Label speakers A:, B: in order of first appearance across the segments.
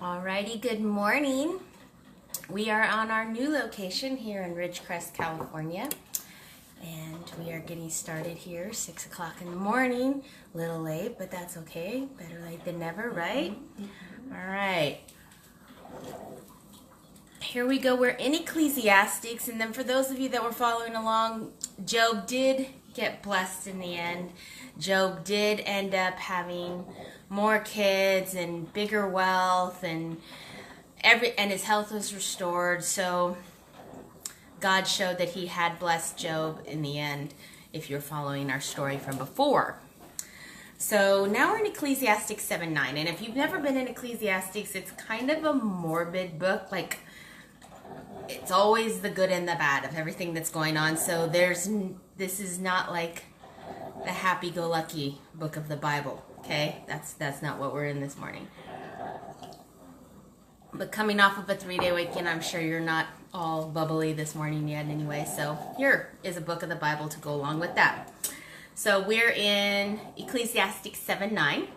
A: Alrighty, good morning. We are on our new location here in Ridgecrest, California, and we are getting started here 6 o'clock in the morning. A little late, but that's okay. Better late than never, right? All right. Here we go. We're in Ecclesiastics, and then for those of you that were following along, Job did get blessed in the end. Job did end up having more kids and bigger wealth, and his health was restored. So God showed that he had blessed Job in the end, if you're following our story from before. So now we're in Ecclesiastes 7:9, and if you've never been in Ecclesiastes, it's kind of a morbid book. Like, it's always the good and the bad of everything that's going on. So this is not like the happy-go-lucky book of the Bible. Okay, that's not what we're in this morning. But coming off of a 3-day weekend, I'm sure you're not all bubbly this morning yet anyway. So here is a book of the Bible to go along with that. So we're in Ecclesiastes 7:9,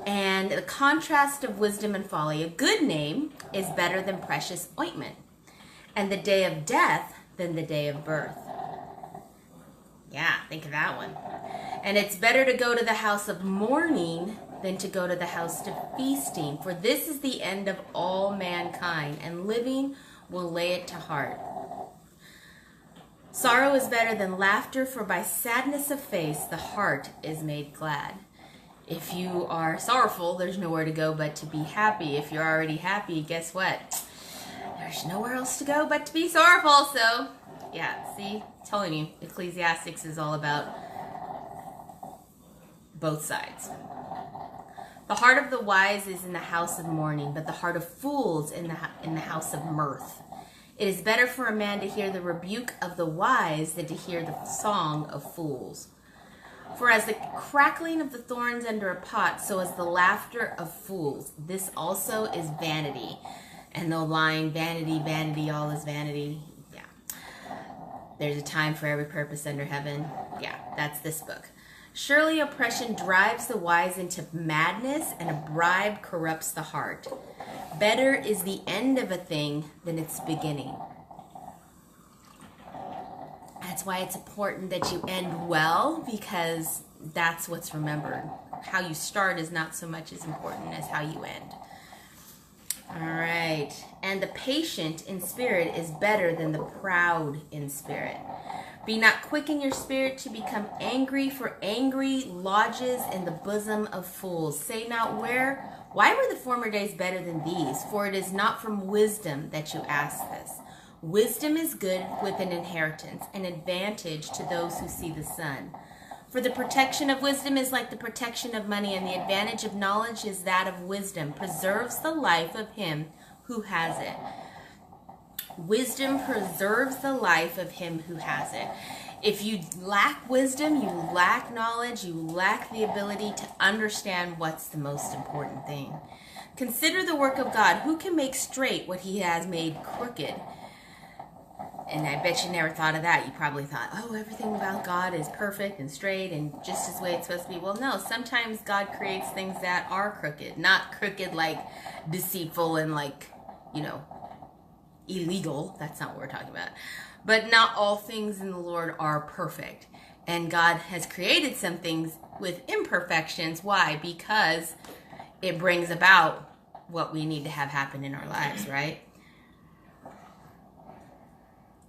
A: and the contrast of wisdom and folly. A good name is better than precious ointment, and the day of death than the day of birth. Yeah, think of that one. And it's better to go to the house of mourning than to go to the house of feasting, for this is the end of all mankind, and living will lay it to heart. Sorrow is better than laughter, for by sadness of face the heart is made glad. If you are sorrowful, there's nowhere to go but to be happy. If you're already happy, guess what? There's nowhere else to go but to be sorrowful. So, yeah, see, I'm telling you, Ecclesiastics is all about both sides. The heart of the wise is in the house of mourning, but the heart of fools in the house of mirth. It is better for a man to hear the rebuke of the wise than to hear the song of fools. For as the crackling of the thorns under a pot, so is the laughter of fools. This also is vanity. And the line, vanity, vanity, all is vanity. Yeah. There's a time for every purpose under heaven. Yeah, that's this book. Surely oppression drives the wise into madness, and a bribe corrupts the heart. Better is the end of a thing than its beginning. That's why it's important that you end well, because that's what's remembered. How you start is not so much as important as how you end. All right. And the patient in spirit is better than the proud in spirit. Be not quick in your spirit to become angry, for angry lodges in the bosom of fools. Say not, why were the former days better than these? For it is not from wisdom that you ask this. Wisdom is good with an inheritance, an advantage to those who see the sun. For the protection of wisdom is like the protection of money, and the advantage of knowledge is that of wisdom, preserves the life of him who has it. Wisdom preserves the life of him who has it. If you lack wisdom, you lack knowledge, you lack the ability to understand what's the most important thing. Consider the work of God. Who can make straight what he has made crooked? And I bet you never thought of that. You probably thought, oh, everything about God is perfect and straight and just as the way it's supposed to be. Well, no, sometimes God creates things that are crooked. Not crooked like deceitful and like, illegal. That's not what we're talking about. But not all things in the Lord are perfect. And God has created some things with imperfections. Why? Because it brings about what we need to have happen in our lives, right?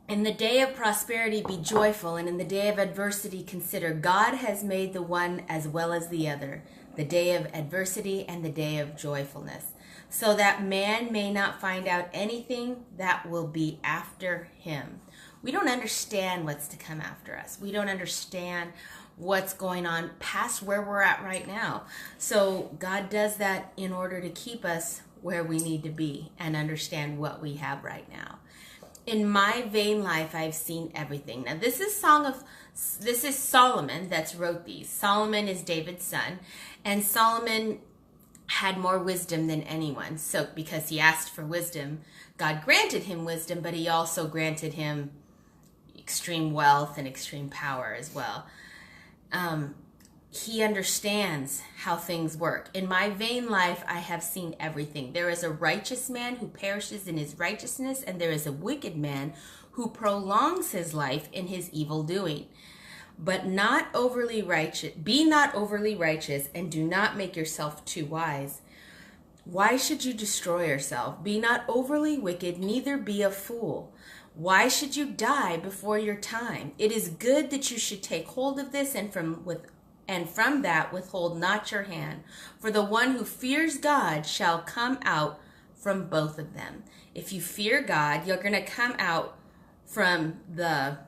A: In the day of prosperity be joyful, and in the day of adversity consider. God has made the one as well as the other, the day of adversity and the day of joyfulness, so that man may not find out anything that will be after him. We don't understand what's to come after us. We don't understand what's going on past where we're at right now. So God does that in order to keep us where we need to be and understand what we have right now. In my vain life, I've seen everything. Now, this is Solomon that's wrote these. Solomon is David's son, and Solomon had more wisdom than anyone. So, because he asked for wisdom, God granted him wisdom, but he also granted him extreme wealth and extreme power as well. he understands how things work. In my vain life, I have seen everything. There is a righteous man who perishes in his righteousness, and there is a wicked man who prolongs his life in his evil doing. But not overly righteous. Be not overly righteous, and do not make yourself too wise. Why should you destroy yourself? Be not overly wicked, neither be a fool. Why should you die before your time? It is good that you should take hold of this, and from that withhold not your hand. For the one who fears God shall come out from both of them. If you fear God, you're going to come out from the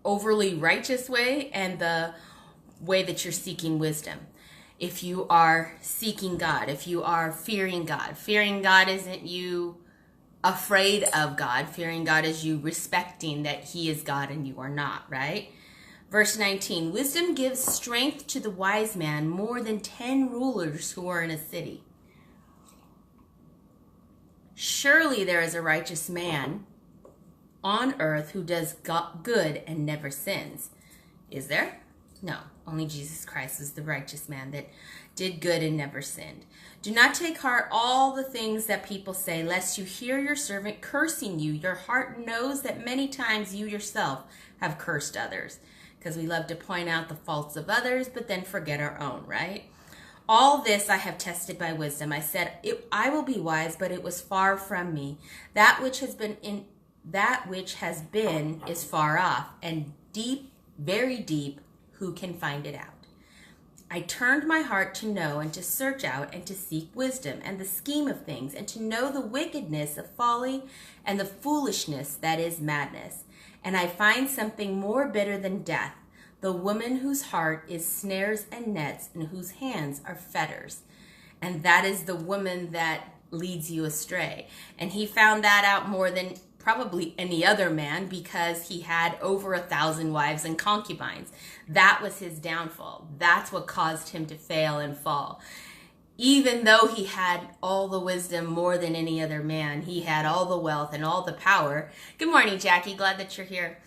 A: overly righteous way and the way that you're seeking wisdom. If you are seeking God, if you are fearing God isn't you afraid of God. Fearing God is you respecting that he is God and you are not, right? Verse 19, wisdom gives strength to the wise man more than 10 rulers who are in a city. Surely there is a righteous man on earth who does good and never sins. Is there? No, only Jesus Christ is the righteous man that did good and never sinned. Do not take heart all the things that people say, lest you hear your servant cursing you. Your heart knows that many times you yourself have cursed others. Because we love to point out the faults of others, but then forget our own, right? All this I have tested by wisdom. I said, I will be wise, but it was far from me. That which has been is far off, and deep, very deep, who can find it out? I turned my heart to know and to search out and to seek wisdom and the scheme of things, and to know the wickedness of folly and the foolishness that is madness. And I find something more bitter than death, the woman whose heart is snares and nets, and whose hands are fetters. And that is the woman that leads you astray. And he found that out more than probably any other man, because he had over 1,000 wives and concubines. That was his downfall. That's what caused him to fail and fall. Even though he had all the wisdom more than any other man, he had all the wealth and all the power. Good morning, Jackie. Glad that you're here.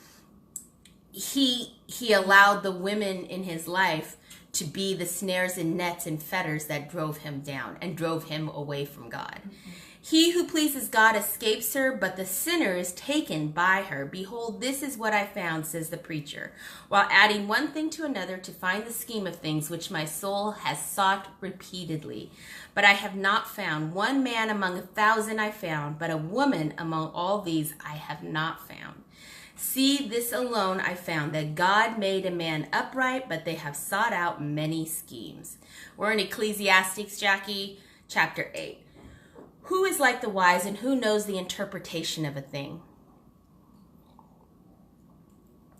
A: He allowed the women in his life to be the snares and nets and fetters that drove him down and drove him away from God. Mm-hmm. He who pleases God escapes her, but the sinner is taken by her. Behold, this is what I found, says the preacher, while adding one thing to another to find the scheme of things which my soul has sought repeatedly. But I have not found. One man among 1,000 I found, but a woman among all these I have not found. See, this alone I found, that God made a man upright, but they have sought out many schemes. We're in Ecclesiastes, Jackie, chapter 8. Who is like the wise, and who knows the interpretation of a thing?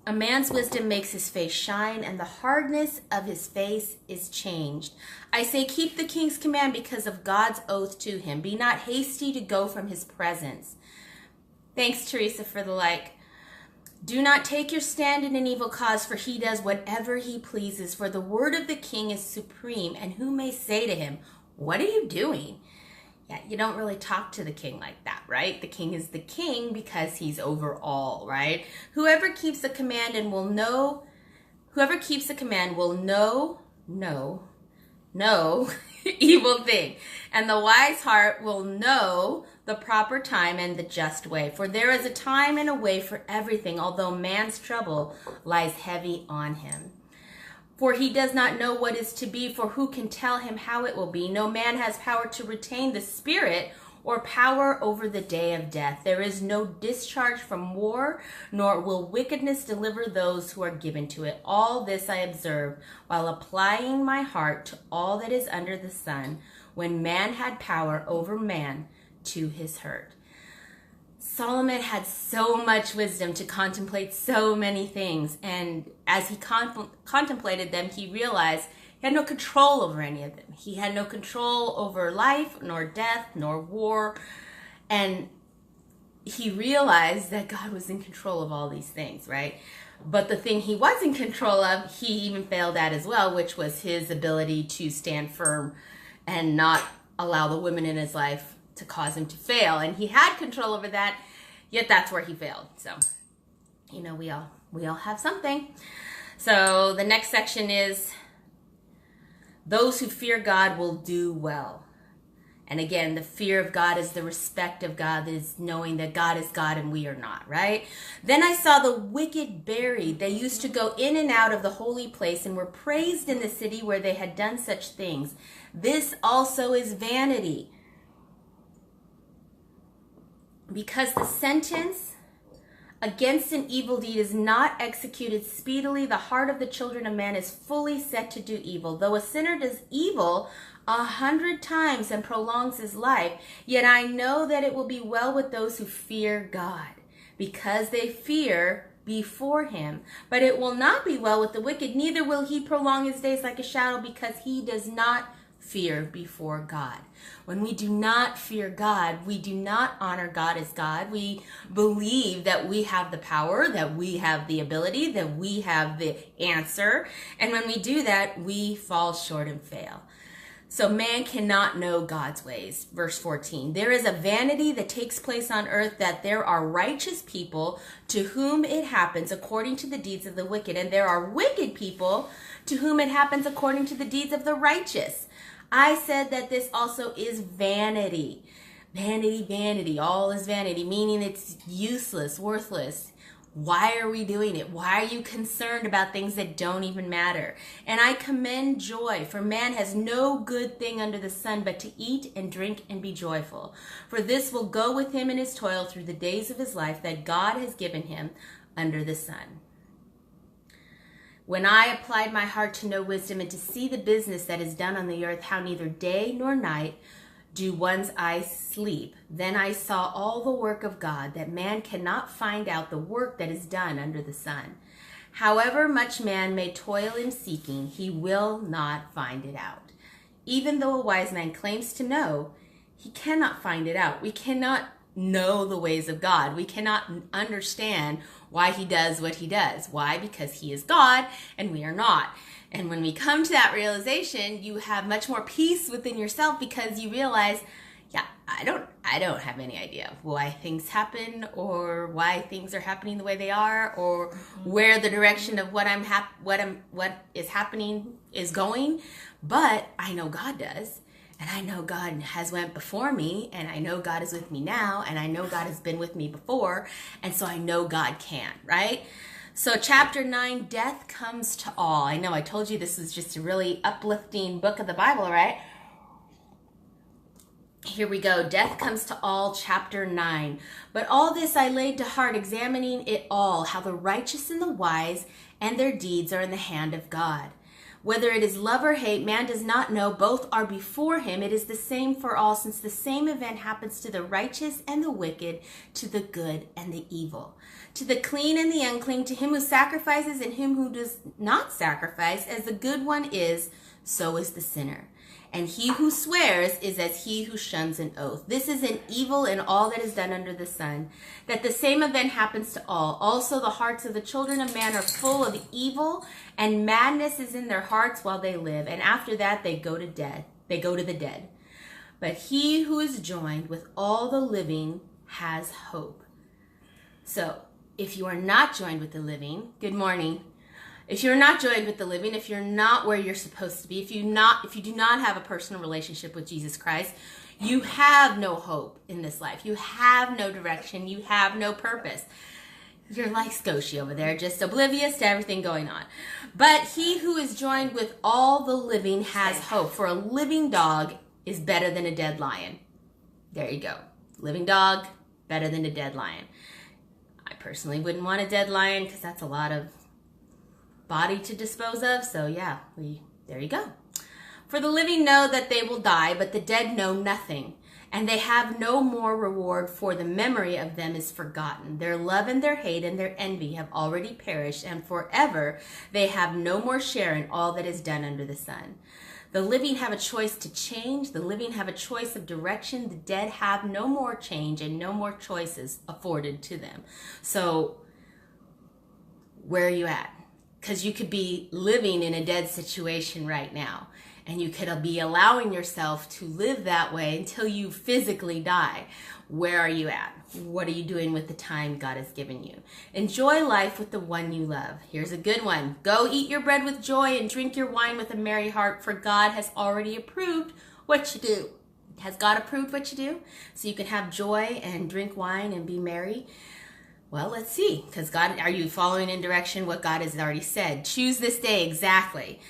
A: A man's wisdom makes his face shine, and the hardness of his face is changed. I say, keep the king's command because of God's oath to him. Be not hasty to go from his presence. Thanks, Teresa, for the like. Do not take your stand in an evil cause, for he does whatever he pleases. For the word of the king is supreme, and who may say to him, what are you doing? Yeah, you don't really talk to the king like that, right? The king is the king because he's over all, right? Whoever keeps the command will know evil thing. And the wise heart will know the proper time and the just way. For there is a time and a way for everything, although man's trouble lies heavy on him. For he does not know what is to be, for who can tell him how it will be? No man has power to retain the spirit or power over the day of death. There is no discharge from war, nor will wickedness deliver those who are given to it. All this I observe while applying my heart to all that is under the sun, when man had power over man to his hurt. Solomon had so much wisdom to contemplate so many things, and as he contemplated them, he realized he had no control over any of them. He had no control over life, nor death, nor war, and he realized that God was in control of all these things, right? But the thing he was in control of, he even failed at as well, which was his ability to stand firm and not allow the women in his life to cause him to fail. And he had control over that, yet that's where he failed. So, you know, we all have something. So the next section is Those who fear God will do well. And again, the fear of God is the respect of God, is knowing that God is God and we are not, right? Then I saw the wicked buried. They used to go in and out of the holy place and were praised in the city where they had done such things. This also is vanity. Because the sentence against an evil deed is not executed speedily, the heart of the children of man is fully set to do evil. Though a sinner does evil 100 times and prolongs his life, yet I know that it will be well with those who fear God, because they fear before him. But it will not be well with the wicked, neither will he prolong his days like a shadow, because he does not fear before God. When we do not fear God, we do not honor God as God. We believe that we have the power, that we have the ability, that we have the answer. And when we do that, we fall short and fail. So man cannot know God's ways. Verse 14, there is a vanity that takes place on earth, that there are righteous people to whom it happens according to the deeds of the wicked, and there are wicked people to whom it happens according to the deeds of the righteous. I said that this also is vanity. Vanity, vanity, all is vanity, meaning it's useless, worthless. Why are we doing it? Why are you concerned about things that don't even matter? And I commend joy, for man has no good thing under the sun but to eat and drink and be joyful. For this will go with him in his toil through the days of his life that God has given him under the sun. When I applied my heart to know wisdom and to see the business that is done on the earth, how neither day nor night do one's eyes sleep, then I saw all the work of God, that man cannot find out the work that is done under the sun. However much man may toil in seeking, he will not find it out. Even though a wise man claims to know, he cannot find it out. We cannot know the ways of God. We cannot understand why he does what he does. Why? Because he is God and we are not. And when we come to that realization, you have much more peace within yourself, because you realize, yeah, I don't have any idea why things happen, or why things are happening the way they are, or where the direction of what is happening is going. But I know God does. And I know God has went before me, and I know God is with me now, and I know God has been with me before, and so I know God can, right? So chapter 9, death comes to all. I know I told you this was just a really uplifting book of the Bible, right? Here we go. Death comes to all, chapter 9. But all this I laid to heart, examining it all, how the righteous and the wise and their deeds are in the hand of God. Whether it is love or hate, man does not know. Both are before him. It is the same for all, since the same event happens to the righteous and the wicked, to the good and the evil, to the clean and the unclean, to him who sacrifices and him who does not sacrifice. As the good one is, so is the sinner. And he who swears is as he who shuns an oath. This is an evil in all that is done under the sun, that the same event happens to all. Also the hearts of the children of man are full of evil, and madness is in their hearts while they live. And after that they go to the dead. But he who is joined with all the living has hope. So if you are not joined with the living, good morning. If you're not joined with the living, if you're not where you're supposed to be, if you do not have a personal relationship with Jesus Christ, you have no hope in this life. You have no direction. You have no purpose. You're like Scotia over there, just oblivious to everything going on. But he who is joined with all the living has hope. For a living dog is better than a dead lion. There you go. Living dog, better than a dead lion. I personally wouldn't want a dead lion, because that's a lot of body to dispose of. So yeah, there you go. For the living know that they will die, but the dead know nothing, and they have no more reward, for the memory of them is forgotten. Their love and their hate and their envy have already perished, and forever they have no more share in all that is done under the sun. The living have a choice to change. The living have a choice of direction. The dead have no more change and no more choices afforded to them. So where are you at? Because you could be living in a dead situation right now. And you could be allowing yourself to live that way until you physically die. Where are you at? What are you doing with the time God has given you? Enjoy life with the one you love. Here's a good one. Go eat your bread with joy and drink your wine with a merry heart, for God has already approved what you do. Has God approved what you do? So you can have joy and drink wine and be merry? Well, let's see. Because God, are you following in direction what God has already said? Choose this day exactly.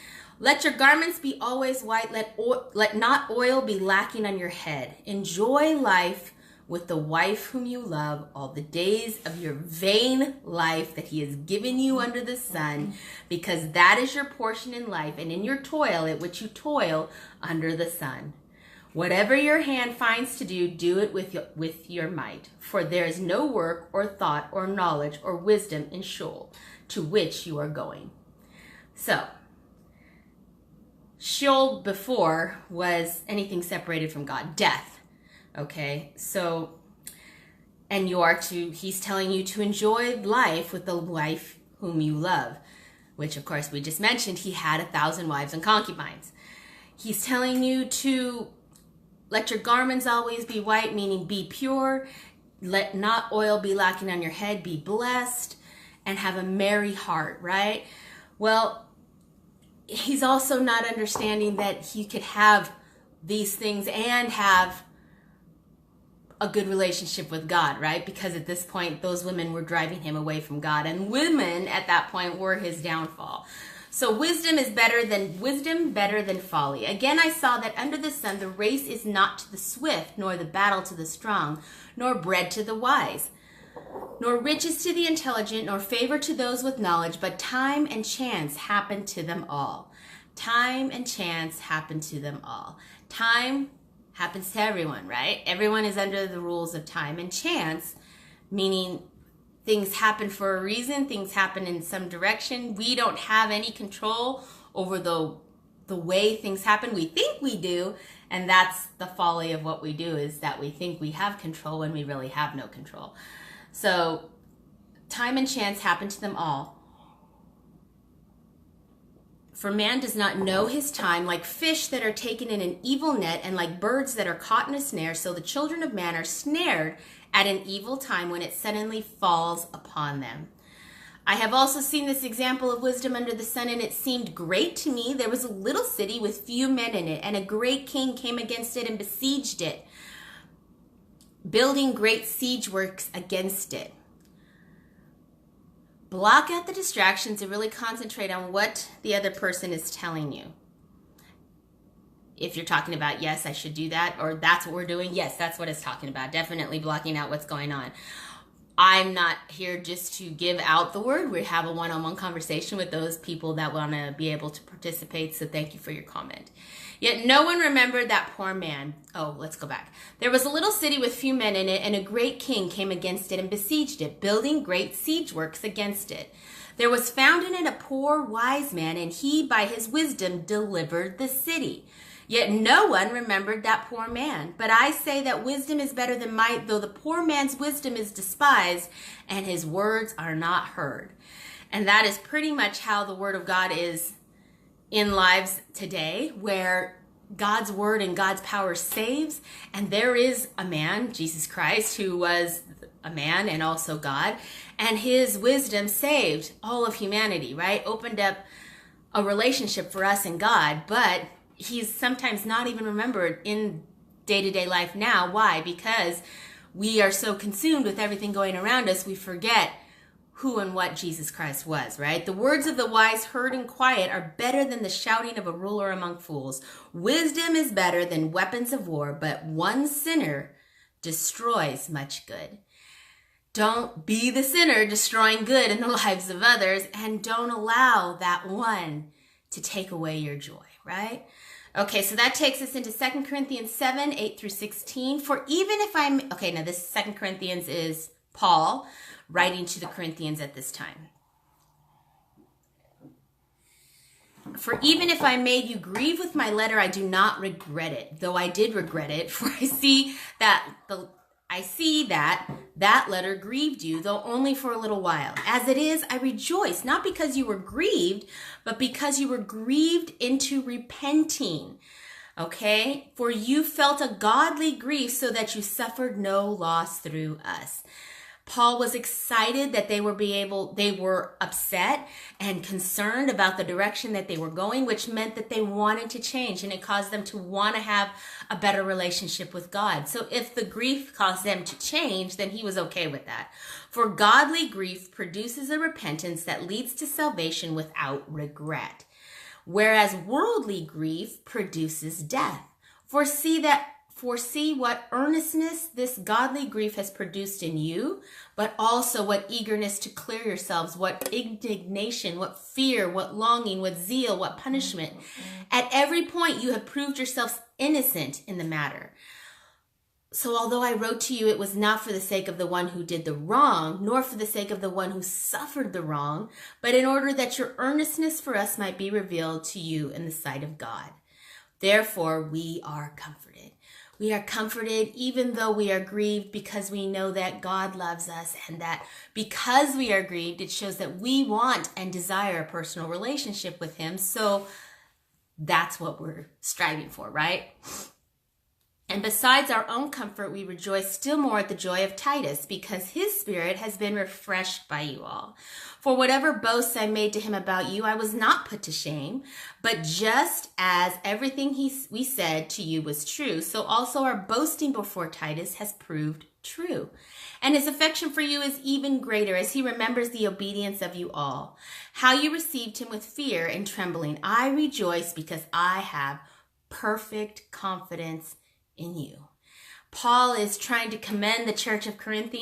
A: Let your garments be always white. Let not oil be lacking on your head. Enjoy life with the wife whom you love all the days of your vain life that he has given you under the sun, because that is your portion in life and in your toil at which you toil under the sun. Whatever your hand finds to do, do it with your might. For there is no work or thought or knowledge or wisdom in Sheol, to which you are going. So, Sheol before was anything separated from God, death. Okay, so, and he's telling you to enjoy life with the wife whom you love, which of course we just mentioned, he had 1,000 wives and concubines. He's telling you to let your garments always be white, meaning be pure. Let not oil be lacking on your head, be blessed, and have a merry heart, right? Well, he's also not understanding that he could have these things and have a good relationship with God, right? Because at this point, those women were driving him away from God, and women at that point were his downfall. So wisdom better than folly. Again, I saw that under the sun, the race is not to the swift, nor the battle to the strong, nor bread to the wise, nor riches to the intelligent, nor favor to those with knowledge, but time and chance happen to them all. Time and chance happen to them all. Time happens to everyone, right? Everyone is under the rules of time and chance, meaning things happen for a reason, things happen in some direction. We don't have any control over the way things happen. We think we do, and that's the folly of what we do, is that we think we have control when we really have no control. So time and chance happen to them all. For man does not know his time, like fish that are taken in an evil net, and like birds that are caught in a snare, so the children of man are snared at an evil time when it suddenly falls upon them. I have also seen this example of wisdom under the sun, and it seemed great to me. There was a little city with few men in it, and a great king came against it and besieged it, building great siege works against it. Block out the distractions and really concentrate on what the other person is telling you. If you're talking about, yes, I should do that, or that's what we're doing, yes, that's what it's talking about. Definitely blocking out what's going on. I'm not here just to give out the word. We have a one-on-one conversation with those people that want to be able to participate, so thank you for your comment. Yet no one remembered that poor man. Oh, let's go back. There was a little city with few men in it, and a great king came against it and besieged it, building great siege works against it. There was found in it a poor wise man, and he by his wisdom delivered the city. Yet no one remembered that poor man. But I say that wisdom is better than might, though the poor man's wisdom is despised, and his words are not heard. And that is pretty much how the word of God is in lives today, where God's word and God's power saves. And there is a man, Jesus Christ, who was a man and also God, and his wisdom saved all of humanity, right? Opened up a relationship for us and God, but he's sometimes not even remembered in day-to-day life now. Why? Because we are so consumed with everything going around us, we forget who and what Jesus Christ was, right? The words of the wise heard in quiet are better than the shouting of a ruler among fools. Wisdom is better than weapons of war, but one sinner destroys much good. Don't be the sinner destroying good in the lives of others, and don't allow that one to take away your joy, right? Okay, so that takes us into 2 Corinthians 7, 8 through 16. For even if now this 2 Corinthians is Paul writing to the Corinthians at this time. For even if I made you grieve with my letter, I do not regret it, though I did regret it, for I see that I see that letter grieved you, though only for a little while. As it is, I rejoice, not because you were grieved, but because you were grieved into repenting. Okay? For you felt a godly grief so that you suffered no loss through us. Paul was excited that they were upset and concerned about the direction that they were going, which meant that they wanted to change, and it caused them to want to have a better relationship with God. So if the grief caused them to change, then he was okay with that. For godly grief produces a repentance that leads to salvation without regret, whereas worldly grief produces death. Foresee what earnestness this godly grief has produced in you, but also what eagerness to clear yourselves, what indignation, what fear, what longing, what zeal, what punishment. At every point you have proved yourselves innocent in the matter. So although I wrote to you, it was not for the sake of the one who did the wrong, nor for the sake of the one who suffered the wrong, but in order that your earnestness for us might be revealed to you in the sight of God. Therefore, we are comforted. We are comforted even though we are grieved, because we know that God loves us, and that because we are grieved, it shows that we want and desire a personal relationship with him. So that's what we're striving for, right? And besides our own comfort, we rejoice still more at the joy of Titus, because his spirit has been refreshed by you all. For whatever boasts I made to him about you, I was not put to shame, but just as everything we said to you was true, so also our boasting before Titus has proved true. And his affection for you is even greater as he remembers the obedience of you all, how you received him with fear and trembling. I rejoice because I have perfect confidence in you. Paul is trying to commend the church of Corinth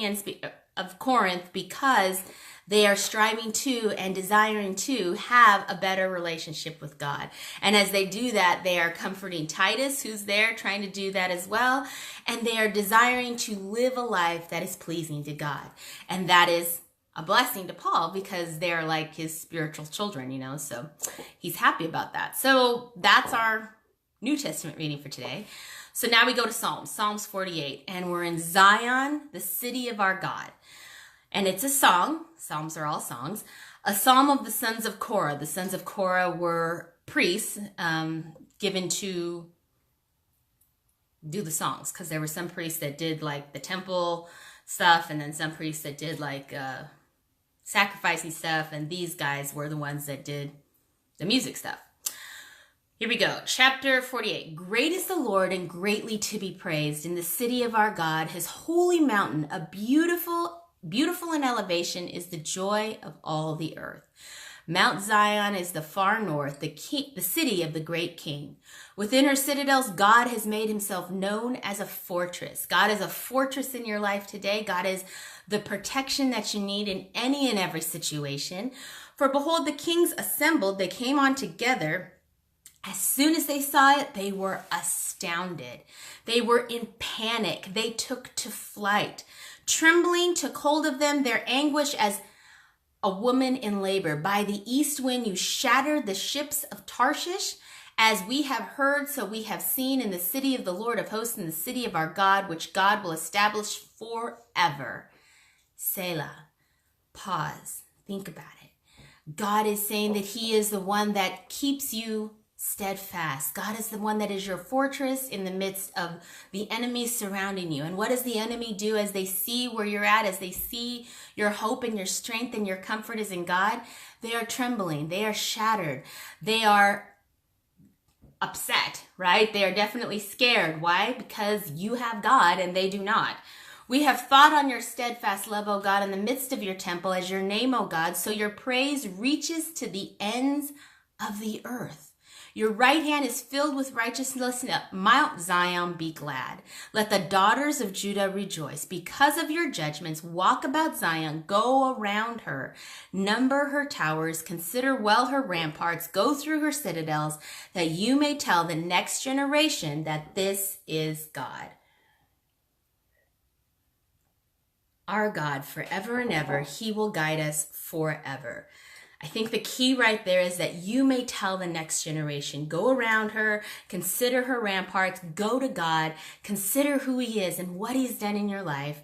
A: because they are striving to and desiring to have a better relationship with God. And as they do that, they are comforting Titus, who's there trying to do that as well. And they are desiring to live a life that is pleasing to God. And that is a blessing to Paul because they're like his spiritual children, so he's happy about that. So that's our New Testament reading for today. So now we go to Psalms 48, and we're in Zion, the city of our God. And it's a song. Psalms are all songs. A psalm of the sons of Korah. The sons of Korah were priests given to do the songs, because there were some priests that did like the temple stuff, and then some priests that did like sacrificing stuff, and these guys were the ones that did the music stuff. Here we go. Chapter 48. Great is the Lord and greatly to be praised in the city of our God, his holy mountain. A beautiful in elevation is the joy of all the earth. Mount Zion is the far north, the city of the great king. Within her citadels, God has made himself known as a fortress. God is a fortress in your life today. God is the protection that you need in any and every situation. For behold, the kings assembled. They came on together. As soon as they saw it, they were astounded. They were in panic. They took to flight. Trembling took hold of them, their anguish as a woman in labor. By the east wind you shattered the ships of Tarshish. As we have heard, so we have seen in the city of the Lord of hosts, in the city of our God, which God will establish forever. Selah. Pause. Think about it. God is saying that he is the one that keeps you steadfast. God is the one that is your fortress in the midst of the enemies surrounding you. And what does the enemy do as they see where you're at, as they see your hope and your strength and your comfort is in God? They are trembling. They are shattered. They are upset, right? They are definitely scared. Why? Because you have God and they do not. We have thought on your steadfast love, O God, in the midst of your temple as your name, O God, so your praise reaches to the ends of the earth. Your right hand is filled with righteousness. Mount Zion, be glad. Let the daughters of Judah rejoice. Because of your judgments, walk about Zion. Go around her. Number her towers. Consider well her ramparts. Go through her citadels, that you may tell the next generation that this is God. Our God forever and ever. He will guide us forever. I think the key right there is that you may tell the next generation, go around her, consider her ramparts, go to God, consider who he is and what he's done in your life,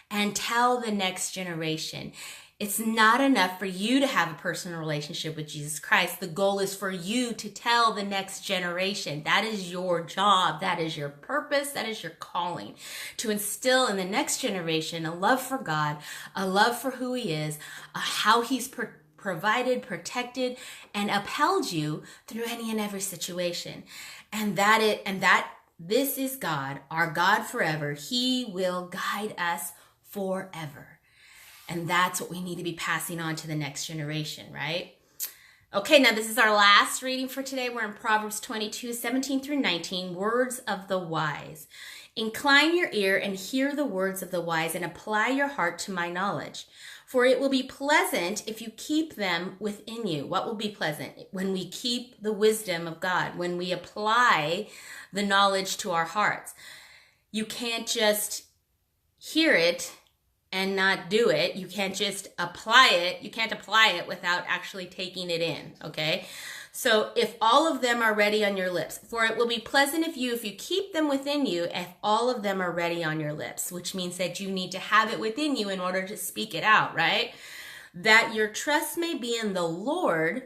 A: and tell the next generation. It's not enough for you to have a personal relationship with Jesus Christ. The goal is for you to tell the next generation. That is your job. That is your purpose. That is your calling. To instill in the next generation a love for God, a love for who he is, how he's provided, protected, and upheld you through any and every situation. And this is God, our God forever. He will guide us forever. And that's what we need to be passing on to the next generation, right? Okay, now this is our last reading for today. We're in Proverbs 22, 17 through 19, words of the wise. Incline your ear and hear the words of the wise and apply your heart to my knowledge. For it will be pleasant if you keep them within you. What will be pleasant? When we keep the wisdom of God, when we apply the knowledge to our hearts. You can't just hear it and not do it. You can't just apply it. You can't apply it without actually taking it in, okay? So if all of them are ready on your lips, for it will be pleasant if you keep them within you, if all of them are ready on your lips, which means that you need to have it within you in order to speak it out, right? That your trust may be in the Lord,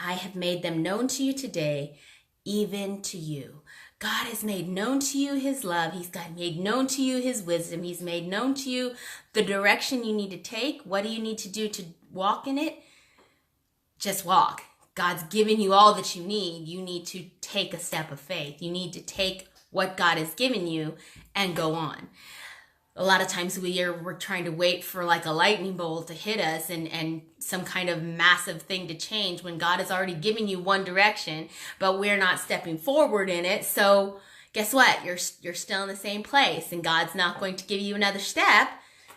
A: I have made them known to you today, even to you. God has made known to you his love. He's made known to you his wisdom. He's made known to you the direction you need to take. What do you need to do to walk in it? Just walk. God's given you all that you need. You need to take a step of faith. You need to take what God has given you and go on. A lot of times we're trying to wait for like a lightning bolt to hit us and some kind of massive thing to change when God has already given you one direction, but we're not stepping forward in it. So guess what? You're still in the same place, and God's not going to give you another step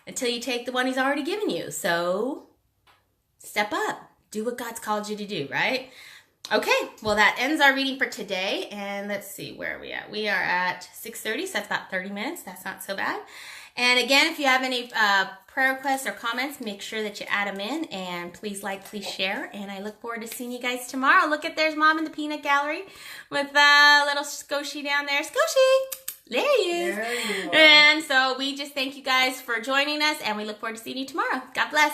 A: until you take the one he's already given you. So step up. Do what God's called you to do, right? Okay, well, that ends our reading for today. And let's see, where are we at? We are at 6:30, so that's about 30 minutes. That's not so bad. And again, if you have any prayer requests or comments, make sure that you add them in. And please like, please share. And I look forward to seeing you guys tomorrow. Look at, there's Mom in the peanut gallery with little Scoshi down there. Scoshi! There he is. There you are. And so we just thank you guys for joining us. And we look forward to seeing you tomorrow. God bless.